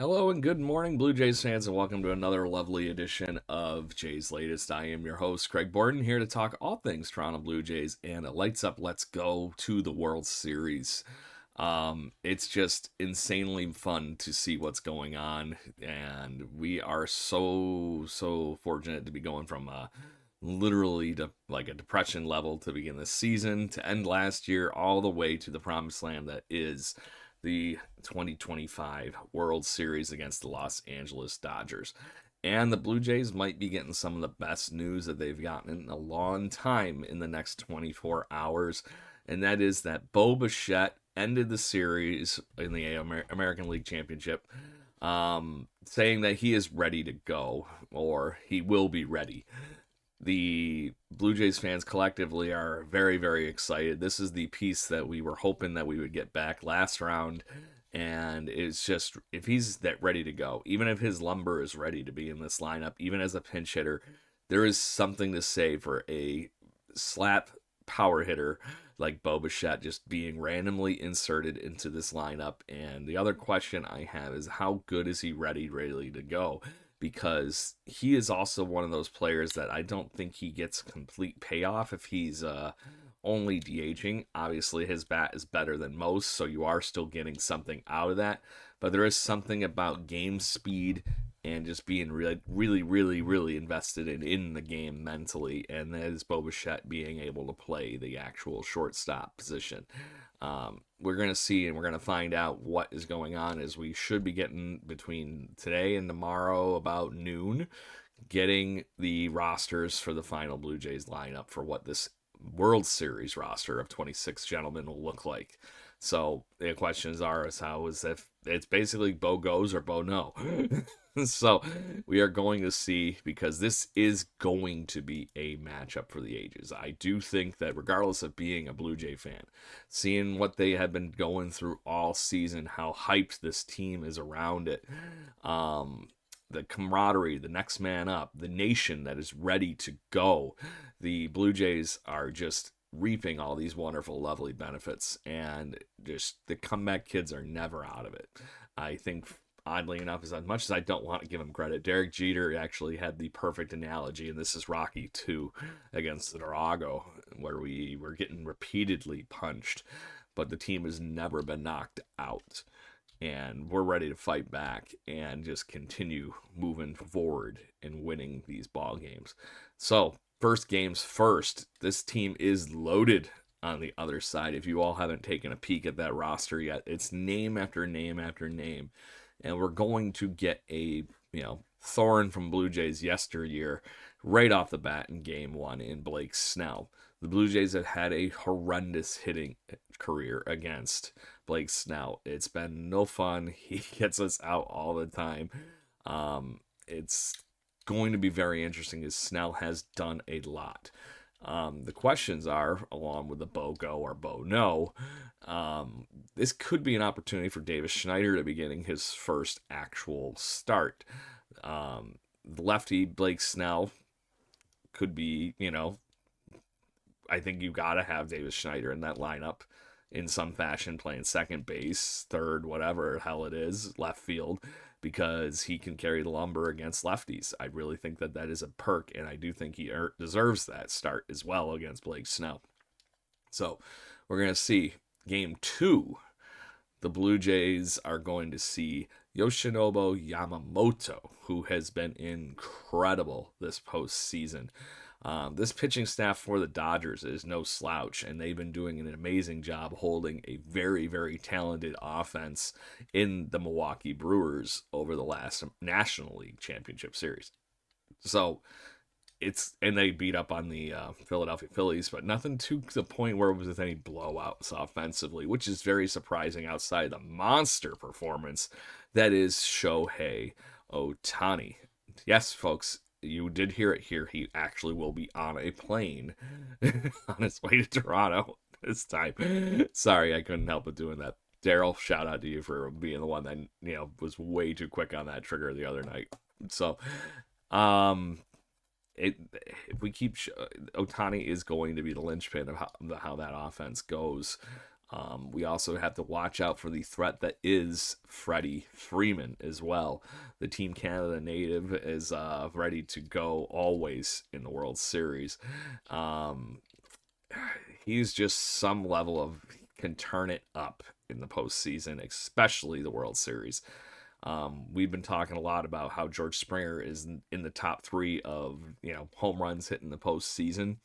Hello and good morning, Blue Jays fans, and welcome to another lovely edition of Jays Latest. I am your host, Craig Borden, here to talk all things Toronto Blue Jays and a lights up, let's go to the World Series. It's just insanely fun to see what's going on, and we are so fortunate to be going from literally to like a depression level to begin this season, to end last year, all the way to the promised land that is the 2025 World Series against the Los Angeles Dodgers. And the Blue Jays might be getting some of the best news that they've gotten in a long time in the next 24 hours. And that is that Bo Bichette ended the series in the American League Championship, saying that he is ready to go, or he will be ready. The Blue Jays fans collectively are very excited. This is the piece that we were hoping that we would get back last round. And it's just, if he's that ready to go, even if his lumber is ready to be in this lineup, even as a pinch hitter, there is something to say for a slap power hitter like Bo Bichette just being randomly inserted into this lineup. And the other question I have is, how good is he ready to go? Because he is also one of those players that I don't think he gets complete payoff if he's only DHing. Obviously, his bat is better than most, so you are still getting something out of that. But there is something about game speed and just being really invested in the game mentally, and that is Bo Bichette being able to play the actual shortstop position. We're going to see and we're going to find out what is going on, as we should be getting between today and tomorrow about noon, getting the rosters for the final Blue Jays lineup for what this World Series roster of 26 gentlemen will look like. So the questions are, is how is if it's basically Bo goes or Bo no. So we are going to see, because this is going to be a matchup for the ages. I do think that regardless of being a Blue Jay fan, seeing what they have been going through all season, how hyped this team is around it, the camaraderie, the next man up, the nation that is ready to go, the Blue Jays are just reaping all these wonderful, lovely benefits, and just the comeback kids are never out of it. I think, oddly enough, as much as I don't want to give him credit, Derek Jeter actually had the perfect analogy, and this is Rocky 2 against the Drago, where we were getting repeatedly punched, but the team has never been knocked out. And we're ready to fight back and just continue moving forward and winning these ball games. So, first games first, this team is loaded on the other side. If you all haven't taken a peek at that roster yet, it's name after name after name. And we're going to get a, Thorn from Blue Jays yesteryear right off the bat in game one in Blake Snell. The Blue Jays have had a horrendous hitting career against Blake Snell. It's been no fun. He gets us out all the time. It's going to be very interesting, as Snell has done a lot. The questions are, along with the Bo go or Bo no, this could be an opportunity for Davis Schneider to be getting his first actual start. The lefty Blake Snell could be, I think you got to have Davis Schneider in that lineup in some fashion, playing second base, third, whatever hell it is, left field, because he can carry the lumber against lefties. I really think that that is a perk, and I do think he deserves that start as well against Blake Snell. So we're going to see game two. The Blue Jays are going to see Yoshinobu Yamamoto, who has been incredible this postseason. This pitching staff for the Dodgers is no slouch, and they've been doing an amazing job holding a very talented offense in the Milwaukee Brewers over the last National League Championship Series. So and they beat up on the Philadelphia Phillies, but nothing to the point where it was any blowouts offensively, which is very surprising outside the monster performance that is Shohei Ohtani. Yes, folks, you did hear it here. He actually will be on a plane on his way to Toronto this time. Sorry, I couldn't help but doing that. Daryl, shout out to you for being the one that was way too quick on that trigger the other night. So, if we keep Ohtani is going to be the linchpin of how that offense goes. We also have to watch out for the threat that is Freddie Freeman as well. The Team Canada native is ready to go always in the World Series. Um, he's just some level of can turn it up in the postseason, especially the World Series. We've been talking a lot about how George Springer is in the top 3 of home runs hit in the postseason.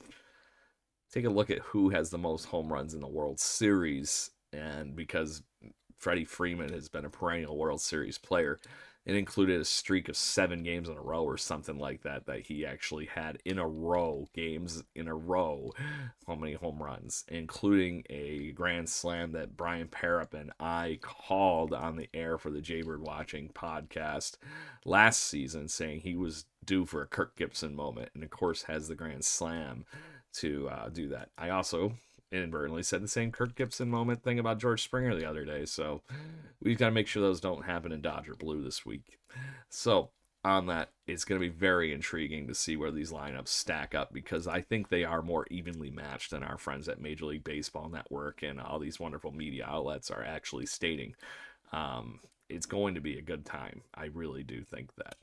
Take a look at who has the most home runs in the World Series, and because Freddie Freeman has been a perennial World Series player, it included a streak of 7 games in a row or something like that he actually had in a row, games in a row, how many home runs, including a grand slam that Brian Parup and I called on the air for the Jaybird Watching podcast last season, saying he was due for a Kirk Gibson moment, and of course has the grand slam to do that. I also inadvertently said the same Kirk Gibson moment thing about George Springer the other day, so we've got to make sure those don't happen in Dodger Blue this week. So on that, it's going to be very intriguing to see where these lineups stack up, because I think they are more evenly matched than our friends at Major League Baseball Network and all these wonderful media outlets are actually stating. It's going to be a good time. I really do think that.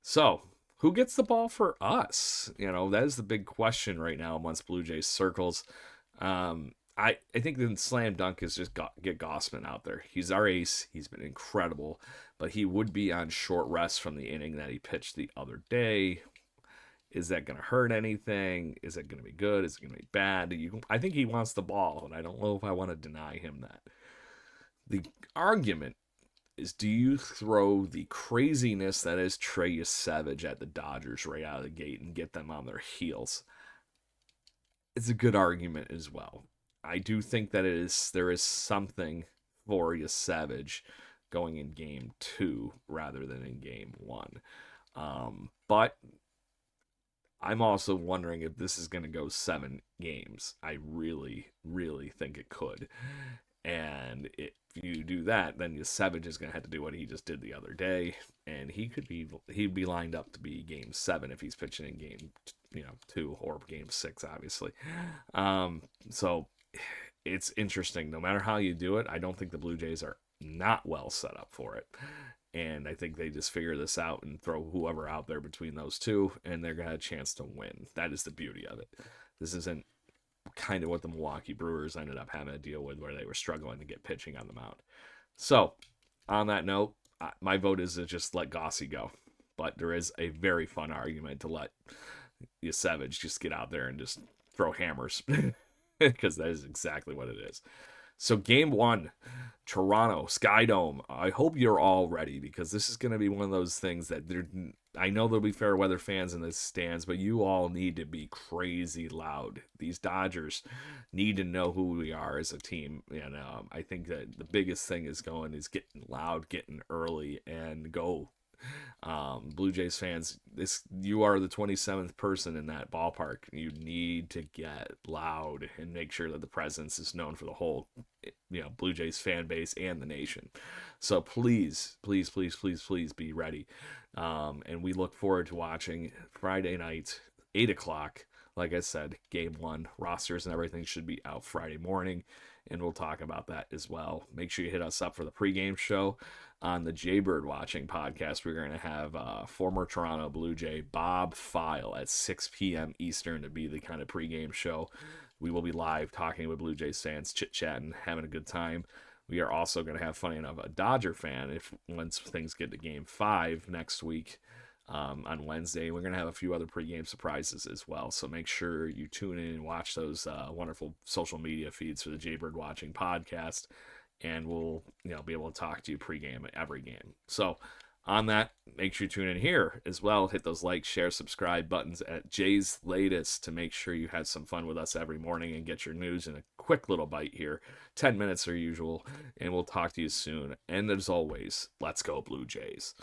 So who gets the ball for us? That is the big question right now amongst Blue Jays circles. I think the slam dunk is just get Gausman out there. He's our ace. He's been incredible, but he would be on short rest from the inning that he pitched the other day. Is that going to hurt anything? Is it going to be good? Is it going to be bad? I think he wants the ball, and I don't know if I want to deny him that. The argument is, do you throw the craziness that is Trey Savage at the Dodgers right out of the gate and get them on their heels? It's a good argument as well. I do think that there is something for Savage going in game 2 rather than in game 1. But I'm also wondering if this is going to go 7 games. I really, really think it could. And if you do that, then Savage is going to have to do what he just did the other day, and he'd be lined up to be game 7 if he's pitching in game 2 or game 6, obviously. So it's interesting. No matter how you do it, I don't think the Blue Jays are not well set up for it. And I think they just figure this out and throw whoever out there between those two, and they're going to have a chance to win. That is the beauty of it. This isn't kind of what the Milwaukee Brewers ended up having to deal with, where they were struggling to get pitching on the mound. So, on that note, my vote is to just let Gossi go. But there is a very fun argument to let Savage just get out there and just throw hammers, because that is exactly what it is. So game 1, Toronto, Skydome. I hope you're all ready, because this is going to be one of those things that I know there'll be fair weather fans in the stands, but you all need to be crazy loud. These Dodgers need to know who we are as a team. And I think that the biggest thing is getting loud, getting early, and go. Blue Jays fans, you are the 27th person in that ballpark. You need to get loud and make sure that the presence is known for the whole Blue Jays fan base and the nation. So please be ready, and we look forward to watching Friday night, 8:00. Like I said, game 1, rosters and everything should be out Friday morning, and we'll talk about that as well. Make sure you hit us up for the pregame show on the Jaybird Watching podcast. We're going to have former Toronto Blue Jay Bob File at 6 p.m. Eastern to be the kind of pregame show. We will be live talking with Blue Jays fans, chit-chatting, having a good time. We are also going to have, funny enough, a Dodger fan once things get to game 5 next week. On Wednesday. We're going to have a few other pregame surprises as well. So make sure you tune in and watch those wonderful social media feeds for the Jaybird Watching podcast, and we'll be able to talk to you pregame at every game. So on that, make sure you tune in here as well. Hit those like, share, subscribe buttons at Jay's Latest to make sure you have some fun with us every morning and get your news in a quick little bite here. 10 minutes or usual, and we'll talk to you soon. And as always, let's go Blue Jays.